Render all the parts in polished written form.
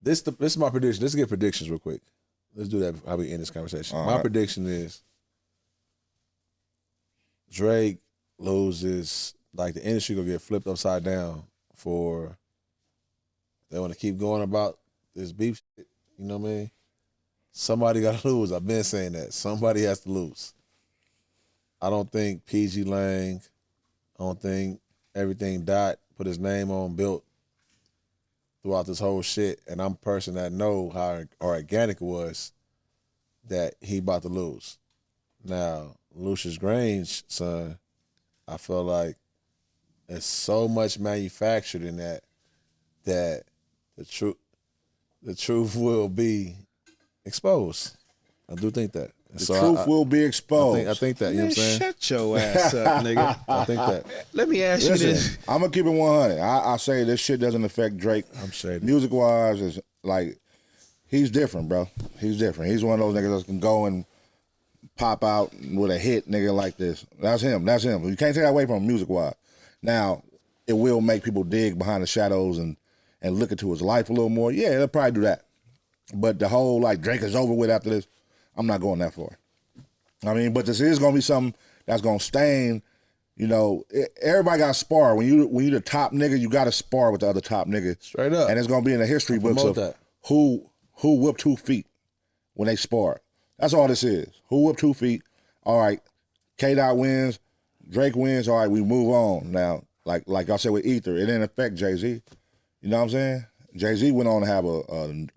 This is my prediction. Let's get predictions real quick. Let's do that how we end this conversation. My prediction is Drake loses, like the industry gonna get flipped upside down for they want to keep going about this beef shit. You know what I mean? Somebody got to lose. I've been saying that. Somebody has to lose. I don't think PG Lang, I don't think everything Dot put his name on built throughout this whole shit, and I'm a person that know how organic it was, that he about to lose. Now, Lucius Grange, son, I feel like there's so much manufactured in that the truth will be exposed. I do think that. The truth will be exposed. I think that, you know what I'm saying? Shut your ass up, nigga. I think that. Let me ask you this. I'm going to keep it 100. I say this shit doesn't affect Drake. I'm shady. Music-wise, is like, he's different, bro. He's different. He's one of those niggas that can go and pop out with a hit nigga like this. That's him. That's him. You can't take that away from him music-wise. Now, it will make people dig behind the shadows and look into his life a little more. Yeah, it'll probably do that. But the whole, like, Drake is over with after this, I'm not going that far. I mean, but this is going to be something that's going to stain, you know, everybody got to spar. When you the top nigga, you got to spar with the other top nigga. Straight up. And it's going to be in the history books of who whooped 2 feet when they sparred. That's all this is. Who whooped 2 feet? All right, K-Dot wins, Drake wins, all right, we move on. Now, like y'all said with Ether, it didn't affect Jay-Z. You know what I'm saying? Jay-Z went on to have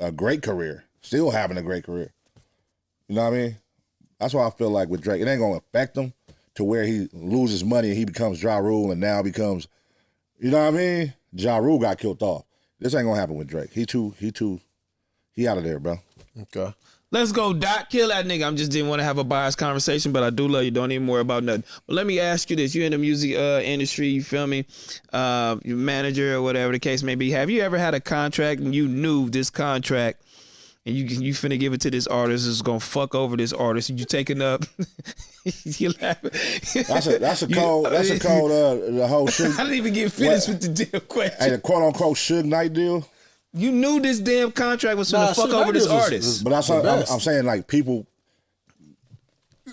a great career, still having a great career. You know what I mean? That's why I feel like with Drake, it ain't gonna affect him to where he loses money and he becomes Ja Rule and now becomes, you know what I mean? Ja Rule got killed off. This ain't gonna happen with Drake. He out of there, bro. Okay. Let's go, Doc. Kill that nigga. I just didn't want to have a biased conversation, but I do love you. Don't even worry about nothing. But let me ask you this. You're in the music industry, you feel me? Your manager or whatever the case may be. Have you ever had a contract and you knew this contract and you finna give it to this artist is gonna fuck over this artist and you taking up you laughing. That's a cold the whole Suge. I didn't even get finished with the damn question. Hey, the quote unquote Suge Knight deal. You knew this damn contract was gonna fuck over this artist. But that's what I'm saying, like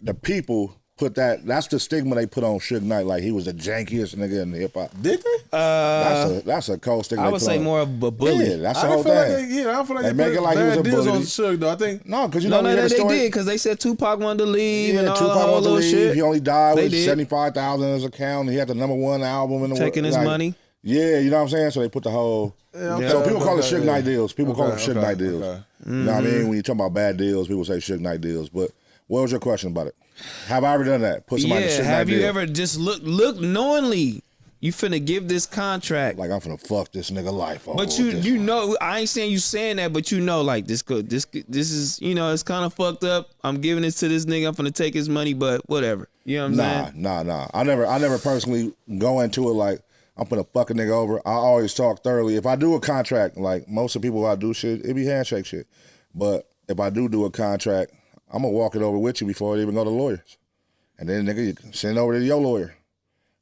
the people put that's the stigma they put on Suge Knight, like he was the jankiest nigga in the hip hop. Did they? That's a cold stigma. I would say more of a bully. Yeah, that's the whole thing. I don't feel like they make it like he was a bully. On Suge, though. I think no, because they did because they said Tupac wanted to leave and all Tupac the whole little shit. He only died with $75,000 in his account. He had the #1 album in the world. Taking his money. Yeah, you know what I'm saying? So they put the whole... So people call it Suge Knight deals. People call them Suge Knight deals. Okay. You know what I mean? When you talk about bad deals, people say Suge Knight deals. But what was your question about it? Have I ever done that? Put somebody in a Suge Knight deal? Have you ever just look knowingly, you finna give this contract. Like I'm finna fuck this nigga life over. But you know, I ain't saying you saying that, but you know, like this is, you know, it's kind of fucked up. I'm giving this to this nigga. I'm finna take his money, but whatever. You know what I'm saying? Nah. I never personally go into it like, I'm gonna fuck a nigga over. I always talk thoroughly. If I do a contract, like most of the people I do shit, it be handshake shit. But if I do a contract, I'm gonna walk it over with you before it even go to lawyers. And then nigga, you send it over to your lawyer.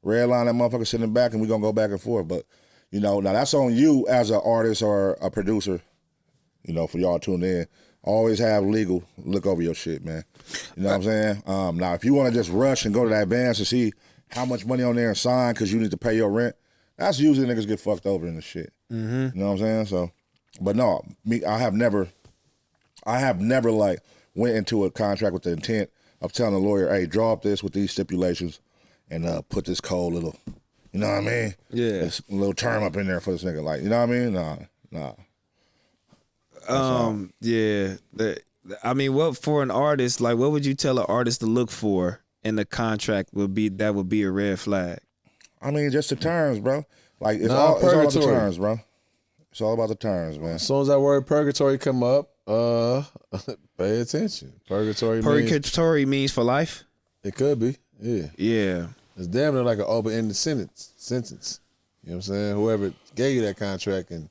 Red line that motherfucker sitting back and we gonna go back and forth. But, you know, now that's on you as an artist or a producer, you know, for y'all tuned in. Always have legal look over your shit, man. You know what I'm saying? Now, if you wanna just rush and go to that advance and see how much money on there and sign because you need to pay your rent, that's usually niggas get fucked over in the shit. Mm-hmm. You know what I'm saying? So, but no, I have never like went into a contract with the intent of telling the lawyer, hey, draw up this with these stipulations and put this cold little, you know what I mean? Yeah. This little term up in there for this nigga. Like, you know what I mean? Nah. Yeah. I mean, what for an artist, like what would you tell an artist to look for in the contract would be a red flag? I mean, just the terms, bro. Like it's all about the terms, bro. It's all about the terms, man. As soon as that word purgatory come up, pay attention. Purgatory means for life? It could be, yeah. Yeah. It's damn near like an open-ended sentence. You know what I'm saying? Whoever gave you that contract and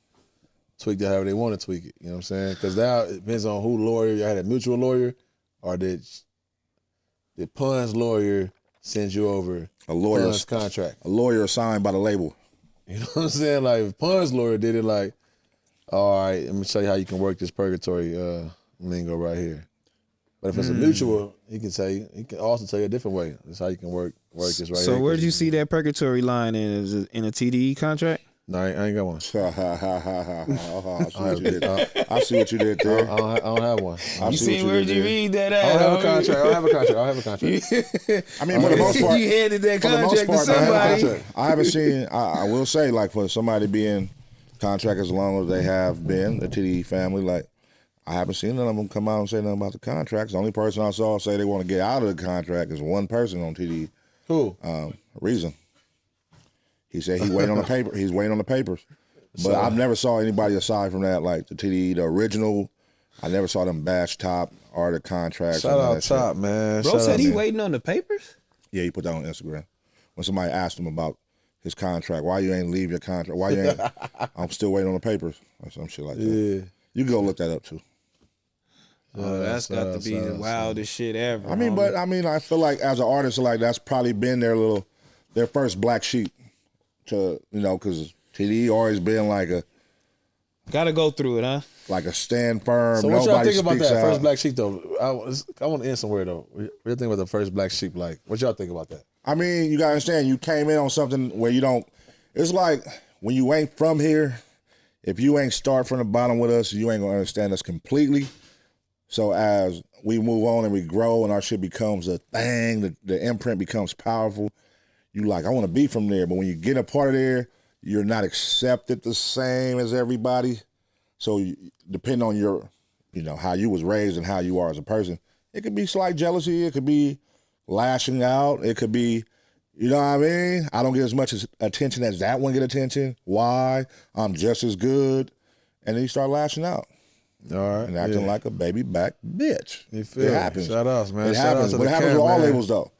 tweaked it however they want to tweak it. You know what I'm saying? Because now it depends on who lawyer. You had a mutual lawyer, or did Pun's lawyer send you over a lawyer's contract? A lawyer assigned by the label. You know what I'm saying? Like if Pun's lawyer did it, like all right, let me show you how you can work this purgatory lingo right here. But if it's a mutual, he can also tell you a different way. That's how you can work this right here. So where did you see that purgatory line in? Is it in a TDE contract? No, I ain't got one. I see what you did there. I don't have one. You seen where did you read that at? I don't have a contract. I don't have a contract. I mean, for the most part, you handed that for the most contract to part, somebody. I haven't seen. I will say, like, for somebody being contract as long as they have been, the TDE family, like, I haven't seen none of them come out and say nothing about the contracts. The only person I saw say they want to get out of the contract is one person on TDE. Who? Reason. He said he waiting on the paper. He's waiting on the papers. But I've never saw anybody aside from that, like the TDE, the original. I never saw them bash Top or the contracts. Shout out Top, man. Bro said he waiting on the papers? Yeah, he put that on Instagram. When somebody asked him about his contract, why you ain't leave your contract? Why you ain't? I'm still waiting on the papers or some shit like that. Yeah. You can go look that up too. Oh, that's got to be the wildest shit ever. I feel like as an artist, like that's probably been their first black sheep to, because TDE always been like gotta go through it, huh? like a stand firm. So what y'all Nobody think about that speaks first out. black sheep though? I want to end somewhere though. What do you think about the first black sheep? Like, what y'all think about that? I mean, you gotta understand, you came in on something where you don't. It's like when you ain't from here. If you ain't start from the bottom with us, you ain't gonna understand us completely. So as we move on and we grow and our shit becomes a thing, the imprint becomes powerful, you like, I want to be from there. But when you get a part of there, you're not accepted the same as everybody. So depending on your, how you was raised and how you are as a person, it could be slight jealousy. It could be lashing out. It could be, you know what I mean? I don't get as much attention as that one get attention. Why? I'm just as good. And then you start lashing out. All right. And acting like a baby back bitch. It happens. Shout outs, man. It Shout happens. out But to it the happens camp, with all man. labels, though.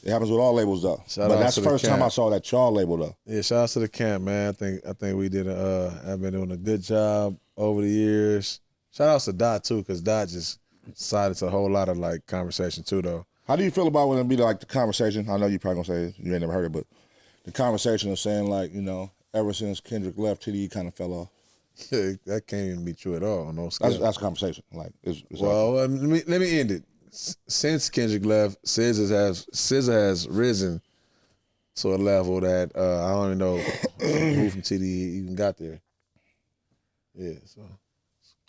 It happens with all labels, though. Shout but outs that's to the the first time camp. I saw that y'all label, though. Yeah, shout out to the camp, man. I think we did have been doing a good job over the years. Shout outs to Dot too, because Dot just decided to a whole lot of like conversation too, though. How do you feel about when it be like the conversation? I know you probably gonna say you ain't never heard it, but the conversation of saying like, ever since Kendrick left, TDE kind of fell off. That can't even be true at all. On no scale. That's a conversation. Like, it's well, let me end it. Since Kendrick left, SZA has risen to a level that I don't even know who from TDE even got there. Yeah, so.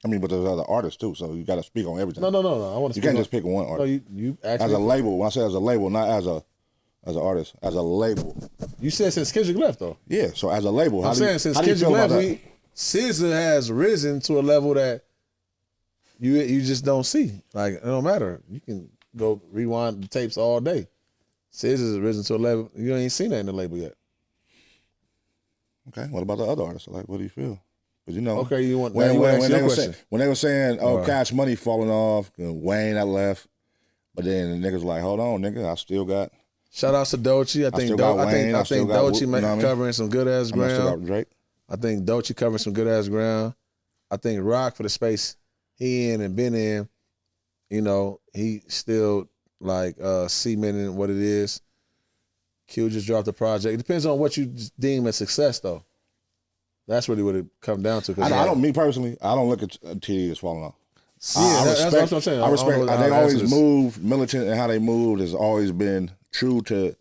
I mean, but there's other artists too, so you got to speak on everything. No. I want to. You can't just pick one artist. No, you actually, as a label. When I say as a label, not as an artist, as a label. You said since Kendrick left though. Yeah, so as a label, I'm saying since Kendrick left, SZA has risen to a level that you just don't see. Like, it don't matter. You can go rewind the tapes all day. SZA has risen to a level you ain't seen that in the label yet. Okay, what about the other artists? Like, what do you feel? Because okay, you want when they were saying, right. Cash Money falling off, Wayne that left, but then the niggas like, hold on, nigga, I still got. Shout outs to Doechii. I think Doechii covering some good ass ground. I still got Drake. I think Doechii covering some good ass ground. I think Rock, for the space he in and been in, he still like cementing what it is. Q just dropped the project. It depends on what you deem as success though. That's really what it come down to. Me personally, I don't look at TDE as falling off. Yeah, that's what I'm saying. I respect. They always moved militant, and how they moved has always been true to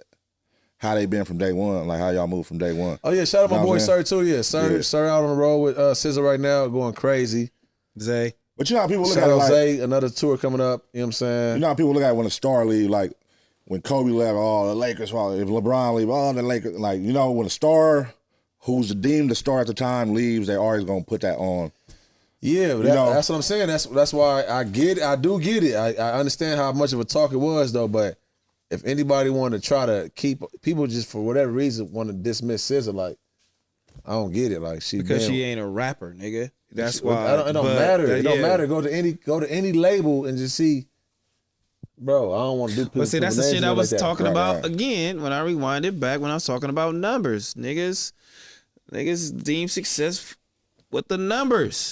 how they been from day one. Like how y'all moved from day one. Oh yeah, shout out my boy Sir too. Yeah, Sir out on the road with SZA right now, going crazy. Zay. But you know how people look shout at it out like Zay, another tour coming up. You know what I'm saying? You know how people look at it when a star leave, like when Kobe left, the Lakers fall. If LeBron leave, the Lakers. Like when a star who's deemed the star at the time leaves, they always gonna put that on. Yeah, but that's what I'm saying. That's why I get it. I do get it. I understand how much of a talk it was though. But if anybody want to try to keep people just for whatever reason want to dismiss SZA, like I don't get it. Like she ain't a rapper, nigga. That's why it don't matter. It don't matter. Go to any label and just see. Bro, I don't want to do. But see, that's the shit I was talking about again when I rewind it back when I was talking about numbers, niggas deem success with the numbers.